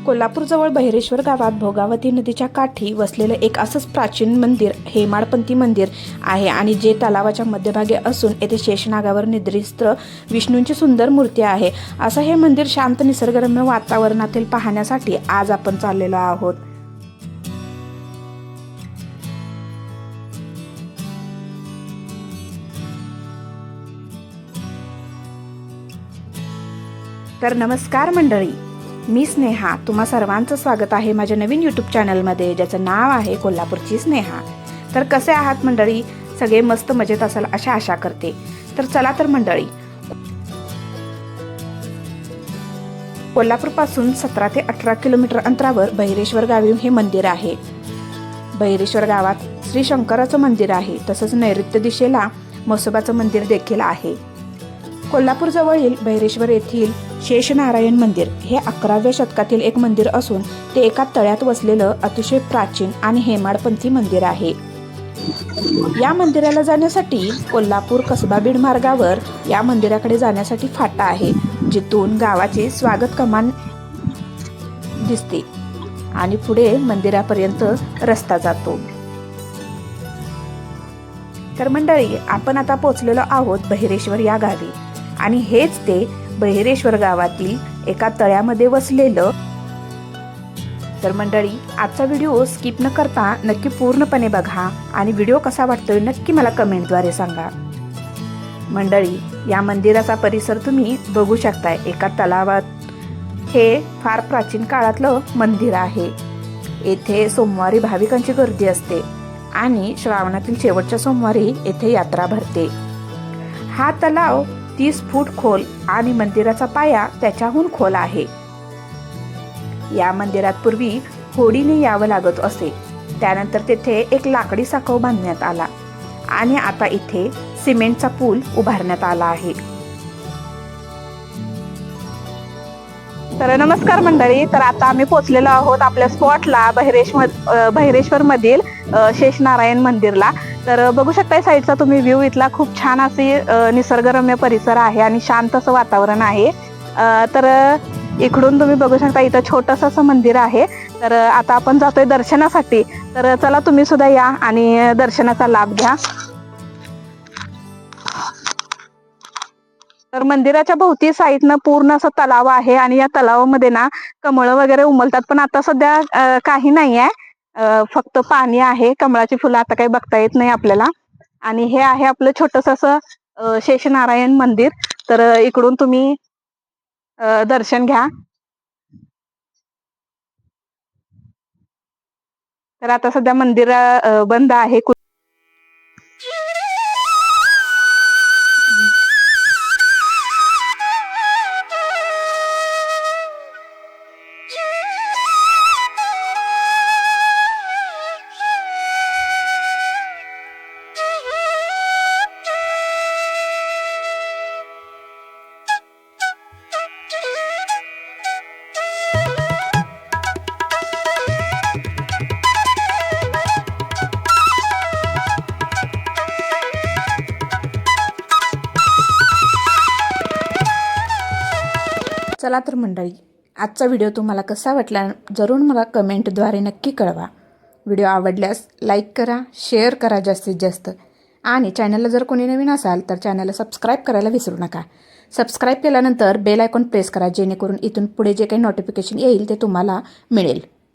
कोल्हापूरजवळ बहिरेश्वर गावात भोगावती नदीच्या काठी वसलेलं एक असंच प्राचीन मंदिर हेमाडपंथी मंदिर आहे आणि जे तलावाच्या मध्यभागी असून येथे शेषनागावर निद्रिस्त विष्णूंची सुंदर मूर्ती आहे. असं हे मंदिर शांत निसर्गरम्य वातावरणातील पाहण्यासाठी आज आपण चाललेलो आहोत. तर नमस्कार मंडळी, मी स्नेहा. तुम्हा सर्वांचं स्वागत आहे माझ्या नवीन यूट्यूब चॅनलमध्ये, ज्याचं नाव आहे कोल्हापूरची स्नेहा. तर कसे आहात मंडळी? सगळे मस्त मजेत असाल अशी आशा करते. तर चला तर मंडळी, कोल्हापूरपासून 17 ते 18 किलोमीटर अंतरावर बहिरेश्वर गावी हे मंदिर आहे. बहिरेश्वर गावात श्री शंकराचं मंदिर आहे. तसंच नैऋत्य दिशेला म्हसोबाचं मंदिर देखील आहे. कोल्हापूरजवळील बहिरेश्वर येथील शेषनारायण मंदिर हे 11व्या शतकातील एक मंदिर असून ते एका तळ्यात वसलेलं अतिशय प्राचीन आणि हेमाडपंथी मंदिर आहे. या मंदिराला जाण्यासाठी कोल्हापूर कसबा बीड मार्गावर या मंदिराकडे जाण्यासाठी फाटा आहे, जिथून गावाची स्वागत कमान दिसते आणि पुढे मंदिरापर्यंत रस्ता जातो. तर मंडळी, आपण आता पोहोचलेलो आहोत बहिरेश्वर या गावी आणि हेच ते बहिरेश्वर गावातील एका तळ्यामध्ये वसलेलं. तर मंडळी, आजचा व्हिडिओ स्किप न करता नक्की पूर्णपणे बघा आणि व्हिडिओ कसा वाटतोय नक्की मला कमेंटद्वारे सांगा. मंडळी, या मंदिराचा परिसर तुम्ही बघू शकताय. एका तलावात हे फार प्राचीन काळातलं मंदिर आहे. येथे सोमवारी भाविकांची गर्दी असते आणि श्रावणातील शेवटच्या सोमवारी येथे यात्रा भरते. हा तलाव 30 फूट खोल आणि मंदिराचा पाया त्याच्याहून खोल आहे. या मंदिरात पूर्वी होडीने यावं लागत असे. त्यानंतर तेथे एक लाकडी साकव बांधण्यात आला आणि आता इथे सिमेंटचा पूल उभारण्यात आला आहे. तर नमस्कार मंडळी, तर आता आम्ही पोहोचलेलो आहोत आपल्या स्पॉटला बहिरेश्वर मधील शेषनारायण मंदिरला. तर बघू शकताय साईडचा तुम्ही व्ह्यू. इथला खूप छान असे निसर्गरम्य परिसर आहे आणि शांत असं वातावरण आहे. तर इकडून तुम्ही बघू शकता इथं छोटंसं असं मंदिर आहे. तर आता आपण जातोय दर्शनासाठी. तर चला तुम्ही सुद्धा या आणि दर्शनाचा लाभ घ्या. तर मंदिराच्या भोवती साईडनं पूर्ण असं तलाव आहे आणि या तलावामध्ये ना कमळं वगैरे उमलतात, पण आता सध्या काही नाही आहे. फक्त पाणी आहे. कमळाची फुलं आता काही बघता येत नाही आपल्याला. आणि हे आहे आपलं छोटस असं शेषनारायण मंदिर. तर इकडून तुम्ही दर्शन घ्या. तर आता सध्या मंदिर बंद आहे. चला तर मंडळी, आजचा व्हिडिओ तुम्हाला कसा वाटला जरूर मला कमेंटद्वारे नक्की कळवा. व्हिडिओ आवडल्यास लाईक करा, शेअर करा जास्तीत जास्त, आणि चॅनलला जर कोणी नवीन असाल तर चॅनलला सबस्क्राईब करायला विसरू नका. सबस्क्राईब केल्यानंतर बेल आयकॉन प्रेस करा, जेणेकरून इथून पुढे जे काही नोटिफिकेशन येईल ते तुम्हाला मिळेल.